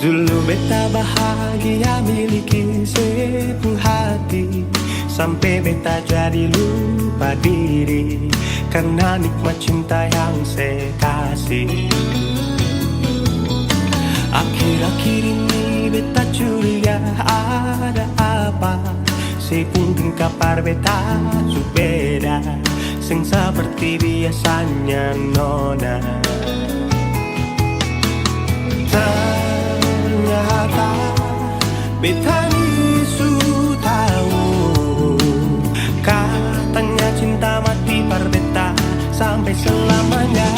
Dulu beta bahagia miliki sepenuh hati, sampai beta jadi lupa diri karena nikmat cinta yang saya kasih. Akhir-akhir ini beta curiga ada apa, sepunting kapar beta su beda, sing seperti biasanya nona. Ternyata beta ni su tahu, katanya cinta mati par beta sampai selamanya.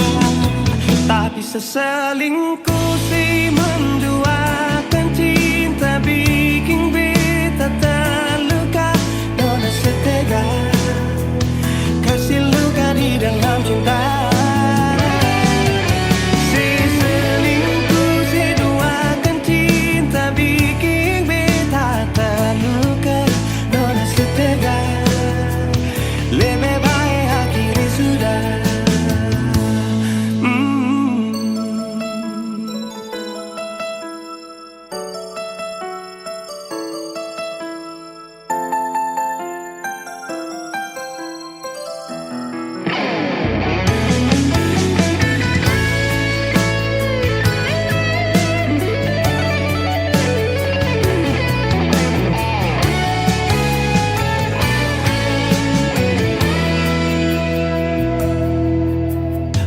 Tapi seselingkuh si menduakan cinta bikin beta terluka. Nona setega kasih luka di dalam cinta.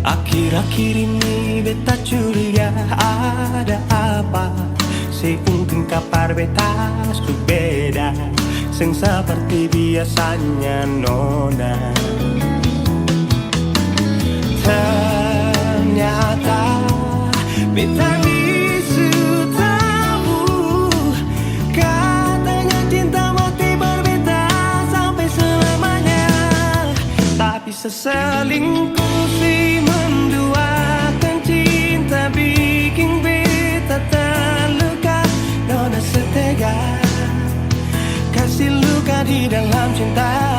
Akhir-akhir ini beta curiga ada apa, sepunting kapar beta su beda, sing seperti biasanya nona. Ternyata beta bisu tahu, katanya cinta mati berbeda sampai selamanya. Tapi seselingkuh si menduakan cinta bikin beta terluka. Nona setega kasih luka di dalam cinta.